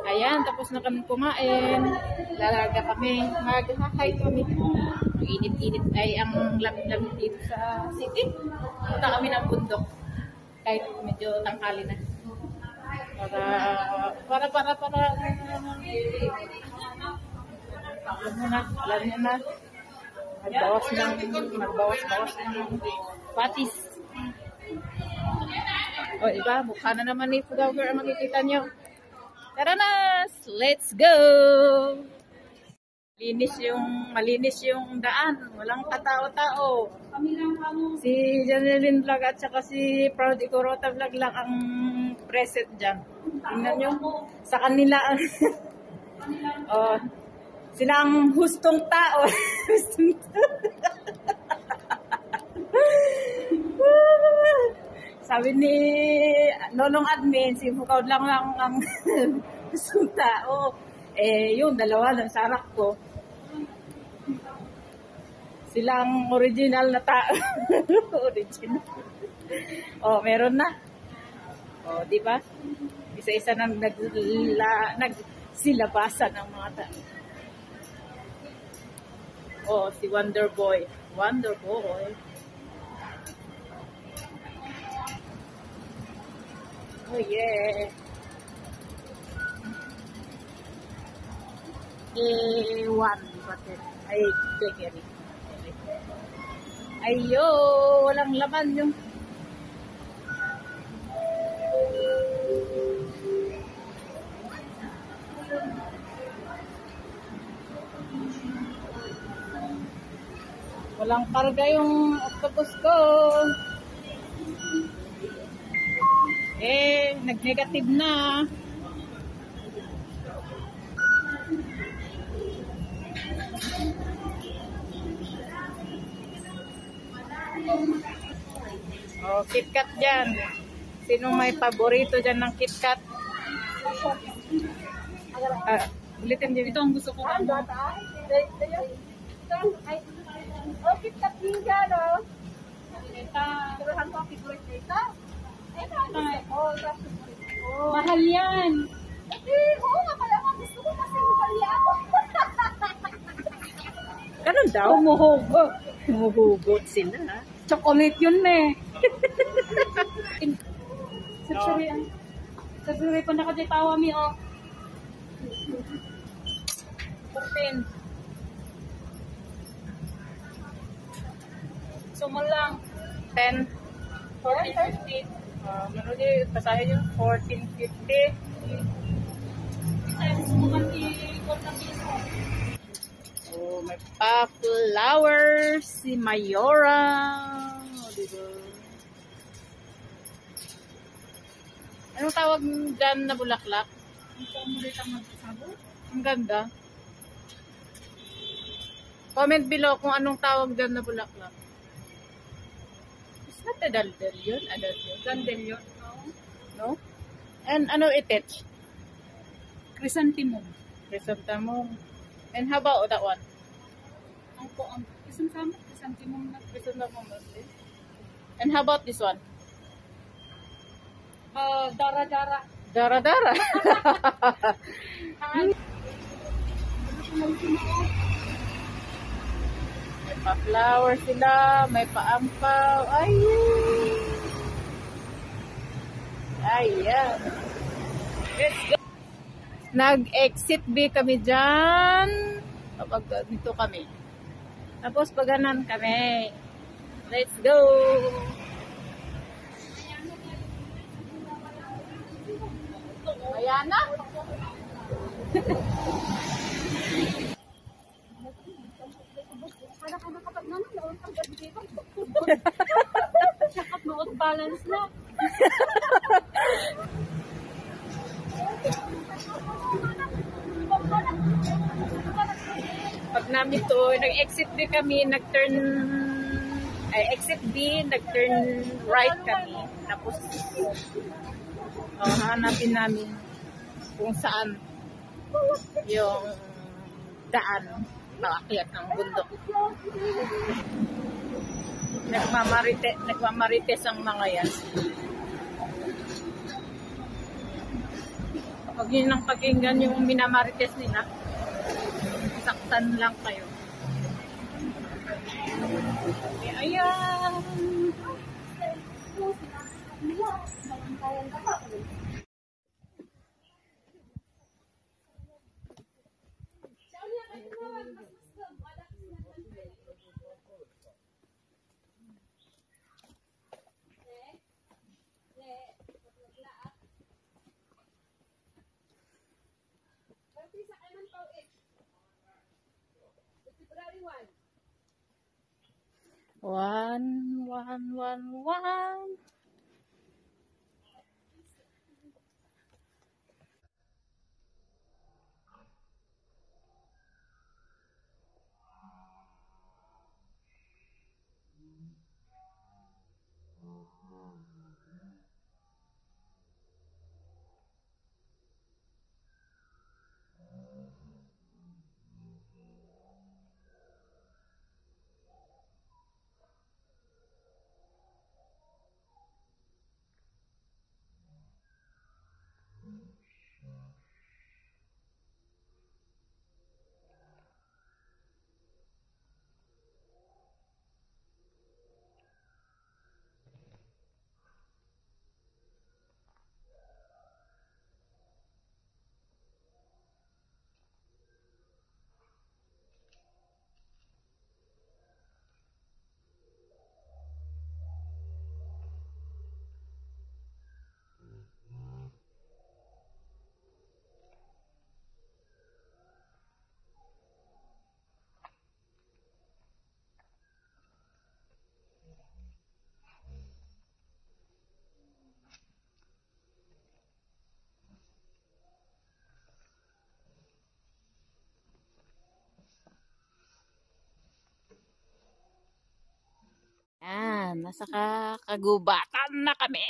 Ayan, tapos na kami kumain. Lalaga kami. Mag-hike kami. Ang init-init ay ang lamig-lamig dito sa city. Punta kami ng bundok. Kahit medyo tanghali na. Para alam nyo na. Magbawas ng patis. O, diba? Mukha na naman ni Flower ang makikita nyo. Tara na! Let's go! Malinis yung daan. Walang katao-tao. Si Janeline Vlog at saka si Proud Ikorota Vlog lang ang present dyan. Tingnan nyo. Sa kanila oh, sila ang hustong tao. Hustong tao. Sabi ni Lolong Admin, si Fukaw lang ang hustong tao. Yung dalawa ng sarak ko. Silang original na tao. Original. Oh, meron na. Oh, di ba? Isa-isa nang nagsilabasan ng mga tao. Oh, si Wonder Boy. Wonder Boy. Oh, yeah. A1. Ay, bakery. Ayo, walang laman yung walang karga yung octopus ko. Nag-negative na. Oh, KitKat dyan. Sino may paborito dyan ng KitKat? Ulitin din. Ito ang gusto ko. Oh, KitKat din dyan, oh. Turuhan ko, happy birthday ka. Mahal yan. Oo nga pala, gusto ko kasi mahal yan. Ganun daw? Humuhugot sila. Chocolate yun eh. Sabi pa nakaditawa mi oh. 14. So mo lang 10 14.50. Ano di pasahe yung 14.50. Times mo man i-call na piso. Oh, may pa-flowers si Mayora. Oh, diba? Anong tawag dyan na bulaklak? Ang ganda. Comment below kung anong tawag dyan na bulaklak. Is that a dandelion? Dandelion? No? And ano it? Chrysanthemum. Chrysanthemum. And how about that one? Ang chrysanthemum na. Chrysanthemum. And how about this one? Dara-dara. Dara-dara. May pa-flower sila, may pa-ampaw. Ayan. Let's go. Nag-exit B kami dyan. Kapag dito kami. Tapos paganan kami. Let's go. Ayan na. Sakap noon balance na. Pag namin to, nag-exit B kami, nag-turn exit B, nag-turn right kami. Tapos hanapin namin kung saan yung daan paakyat ng bundok. Nagmamarites ang mga yan. Huwag nyo nang pakinggan yung minamarites nila. Saktan lang kayo. Ayan. One. Yan, nasa kagubatan na kami.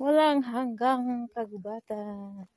Walang hanggang kagubatan.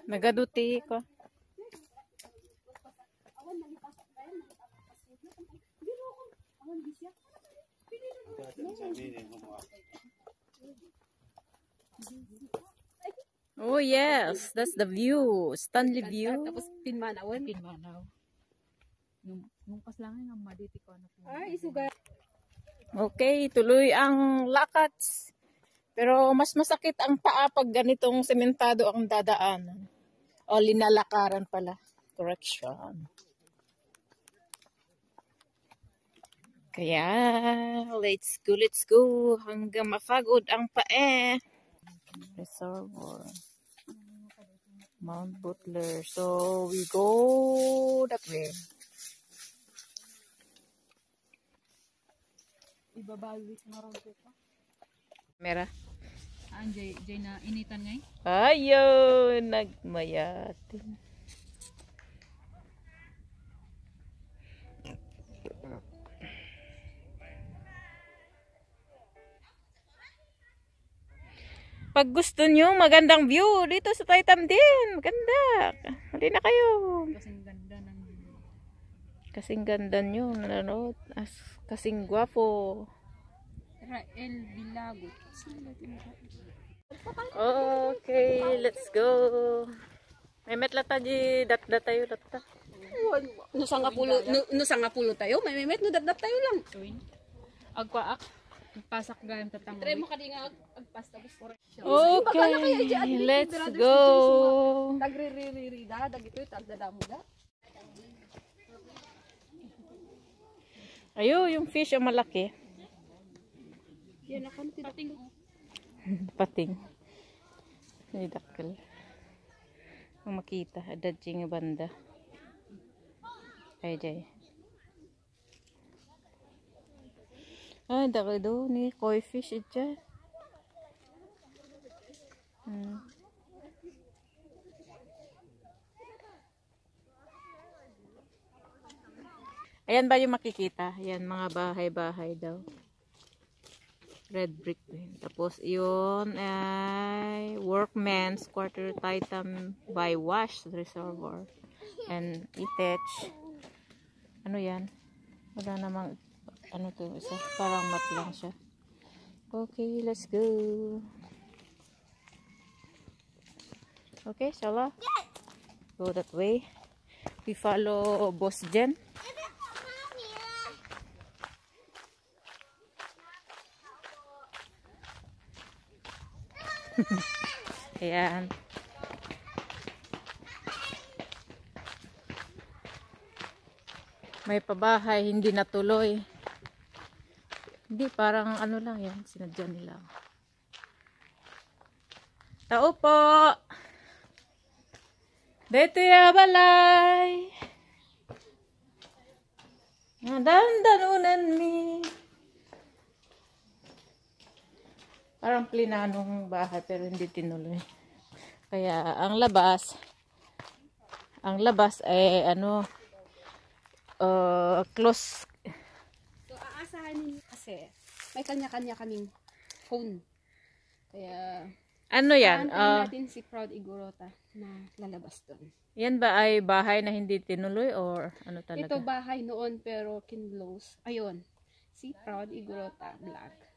Nagaduti ko. Oh yes, that's the view. Stanley view. Tapos Pinmanawan. Pinmanaw. Nung paslangan ng maditi ko na po. Ay, isuga. Okay, tuloy ang lakats. Pero mas masakit ang paa pag ganitong sementado ang dadaanan. O linalakaran pala. Correction. Kaya, let's go. Hanggang mapagod ang pae. Reservoir. Mount Butler. So, we go that way. Ibabawis na rin ko. Mera. Jay na initan ngay? Ayun, nagmayatin. Pag gusto nyo, magandang view dito sa Taytay din. Maganda. Hali na kayo. Kasing ganda nyo nanonood. Kasing gwapo. Rael Bilago. Okay, let's go. May metlata di dat tayo lata. No sanga pulo tayo, may met no dadap tayo lang. Agpaak. Pasak gayam tatang. Try mo kadi nga agpasta bus. Okay, let's go. Tagri da dagito tagdadamo da. Ayo, yung fish ang malaki. Yan ako pating. Pating. Ay, dakal. Kung makita, adadjing banda. Ay, jay. Ah, dakal do ni koi fish ija. Ayan ba yung makikita? Ayan, mga bahay-bahay daw. Red brick din. Tapos, yun ay workman's quarter titan by wash reservoir. And itech. Ano yan? Wala namang, ano to, isa. Parang mat lang siya. Okay, let's go. Okay, shala. Go that way. We follow Boss Jen. Ayan. May pabahay, hindi natuloy. Hindi, parang ano lang yan. Sinadya nila. Tao po! Dito ya balay! Dandanunan mi! Parang plinanong bahay pero hindi tinuloy. Kaya ang labas ay ano close. So aasahan ninyo kasi may kanya-kanya kaming phone. Kaya Ano yan? aantayin natin si Proud Igorota na lalabas doon. Yan ba ay bahay na hindi tinuloy or ano talaga? Ito bahay noon pero kinlose. Ayun. Si Proud Igorota Vlog.